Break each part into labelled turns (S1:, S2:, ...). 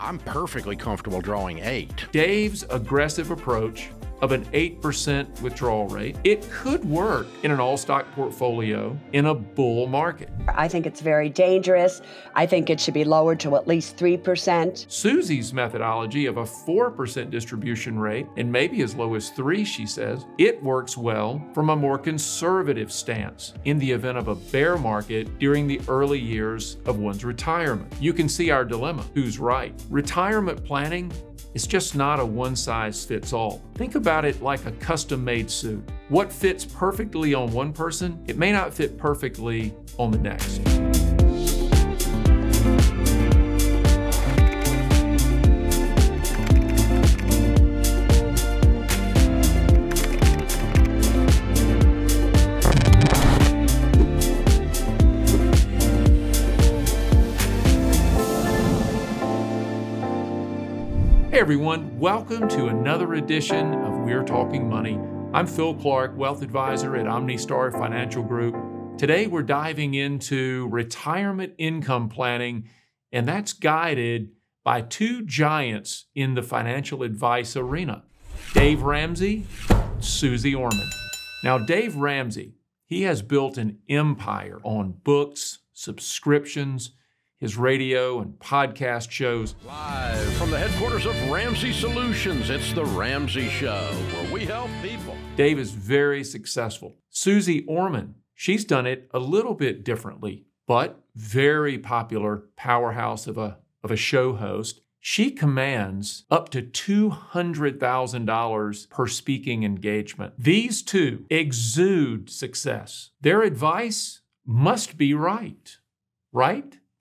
S1: I'm perfectly comfortable drawing 8.
S2: Dave's aggressive approach of an 8% withdrawal rate, it could work in an all-stock portfolio in a bull market.
S3: I think it's very dangerous. I think it should be lowered to at least 3%.
S2: Susie's methodology of a 4% distribution rate, and maybe as low as 3%, she says, it works well from a more conservative stance in the event of a bear market during the early years of one's retirement. You can see our dilemma. Who's right? Retirement planning is just not a one-size-fits-all. Think about it like a custom-made suit. What fits perfectly on one person, it may not fit perfectly on the next. Hey everyone, welcome to another edition of We're Talking Money. I'm Phil Clark, Wealth Advisor at OmniStar Financial Group. Today we're diving into retirement income planning, and that's guided by two giants in the financial advice arena, Dave Ramsey, Suze Orman. Now Dave Ramsey, he has built an empire on books, subscriptions, his radio and podcast shows.
S1: Live from the headquarters of Ramsey Solutions, it's The Ramsey Show, where we help people.
S2: Dave is very successful. Suze Orman, she's done it a little bit differently, but very popular powerhouse of a show host. She commands up to $200,000 per speaking engagement. These two exude success. Their advice must be right?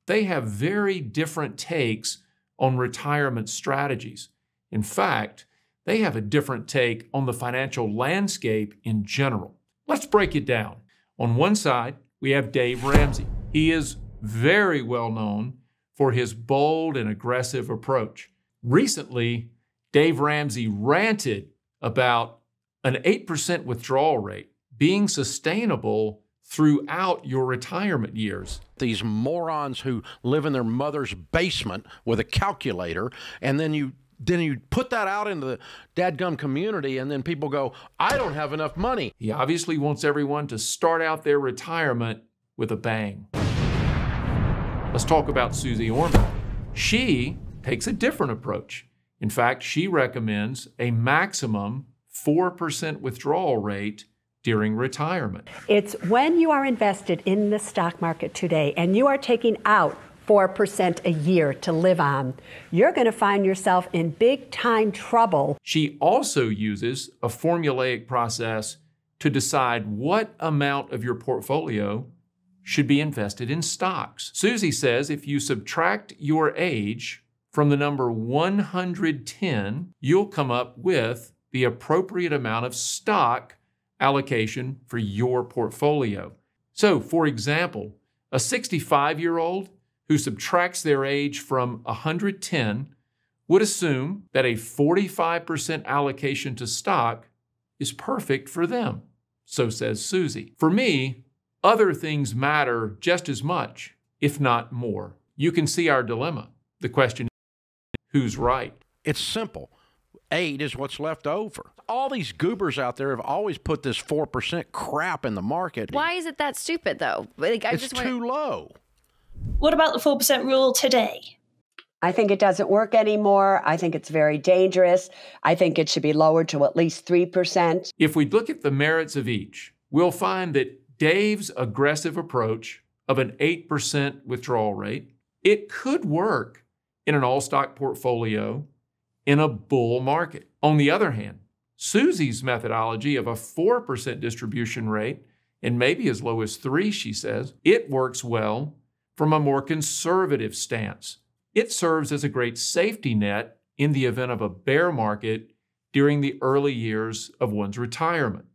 S2: They have very different takes on retirement strategies. In fact, they have a different take on the financial landscape in general. Let's break it down. On one side, we have Dave Ramsey. He is very well known for his bold and aggressive approach. Recently, Dave Ramsey ranted about an 8% withdrawal rate being sustainable throughout your retirement years.
S1: These morons who live in their mother's basement with a calculator, and then you put that out into the dadgum community, and then people go, I don't have enough money.
S2: He obviously wants everyone to start out their retirement with a bang. Let's talk about Suze Orman. She takes a different approach. In fact, she recommends a maximum 4% withdrawal rate during retirement.
S4: It's when you are invested in the stock market today and you are taking out 4% a year to live on, you're going to find yourself in big time trouble.
S2: She also uses a formulaic process to decide what amount of your portfolio should be invested in stocks. Suze says if you subtract your age from the number 110, you'll come up with the appropriate amount of stock allocation for your portfolio. So, for example, a 65-year-old who subtracts their age from 110 would assume that a 45% allocation to stock is perfect for them. So says Suze. For me, other things matter just as much, if not more. You can see our dilemma. The question is, who's right?
S1: It's simple. 8 is what's left over. All these goobers out there have always put this 4% crap in the market.
S5: Why is it that stupid, though?
S1: It's too low.
S6: What about the 4% rule today?
S3: I think it doesn't work anymore. I think it's very dangerous. I think it should be lowered to at least 3%.
S2: If we look at the merits of each, we'll find that Dave's aggressive approach of an 8% withdrawal rate, it could work in an all-stock portfolio in a bull market. On the other hand, Suze's methodology of a 4% distribution rate, and maybe as low as 3%, she says, it works well from a more conservative stance. It serves as a great safety net in the event of a bear market during the early years of one's retirement.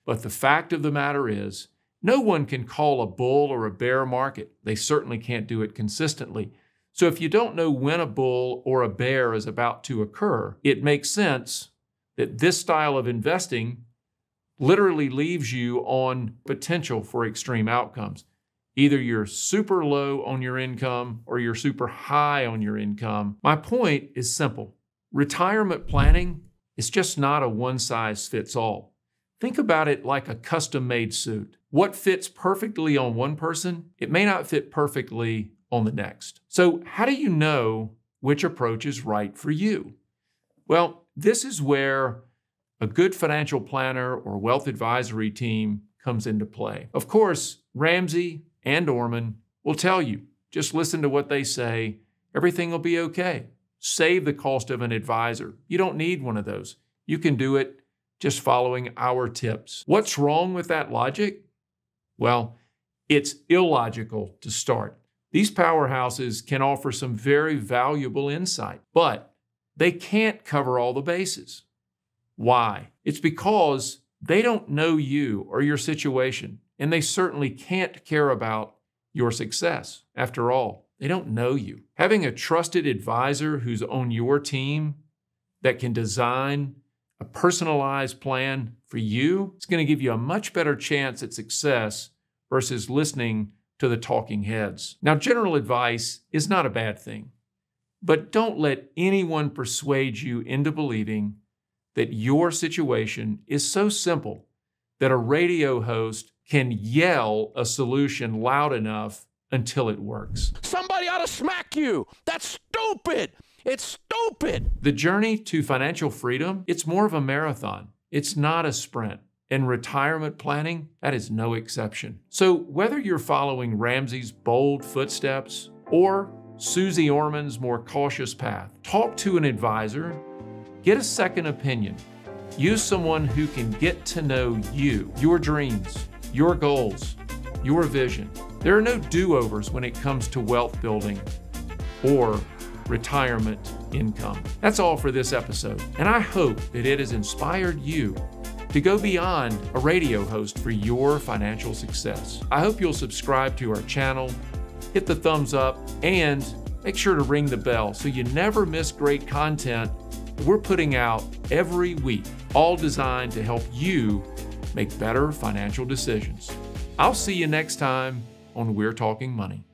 S2: But the fact of the matter is, no one can call a bull or a bear market. They certainly can't do it consistently. So if you don't know when a bull or a bear is about to occur, it makes sense that this style of investing literally leaves you on potential for extreme outcomes. Either you're super low on your income or you're super high on your income. My point is simple. Retirement planning is just not a one-size-fits-all. Think about it like a custom-made suit. What fits perfectly on one person, it may not fit perfectly on the next. So how do you know which approach is right for you? Well, this is where a good financial planner or wealth advisory team comes into play. Of course, Ramsey and Orman will tell you, just listen to what they say, everything will be okay. Save the cost of an advisor. You don't need one of those. You can do it just following our tips. What's wrong with that logic? Well, it's illogical to start. These powerhouses can offer some very valuable insight, but they can't cover all the bases. Why? It's because they don't know you or your situation, and they certainly can't care about your success. After all, they don't know you. Having a trusted advisor who's on your team that can design a personalized plan for you, it's going to give you a much better chance at success versus listening to the talking heads. Now, general advice is not a bad thing, but don't let anyone persuade you into believing that your situation is so simple that a radio host can yell a solution loud enough until it works.
S1: Somebody ought to smack you. That's stupid. It's stupid.
S2: The journey to financial freedom, it's more of a marathon. It's not a sprint. And retirement planning, that is no exception. So whether you're following Ramsey's bold footsteps or Suze Orman's more cautious path, talk to an advisor, get a second opinion. Use someone who can get to know you, your dreams, your goals, your vision. There are no do-overs when it comes to wealth building or retirement income. That's all for this episode, and I hope that it has inspired you to go beyond a radio host for your financial success. I hope you'll subscribe to our channel, hit the thumbs up, and make sure to ring the bell so you never miss great content that we're putting out every week, all designed to help you make better financial decisions. I'll see you next time on We're Talking Money.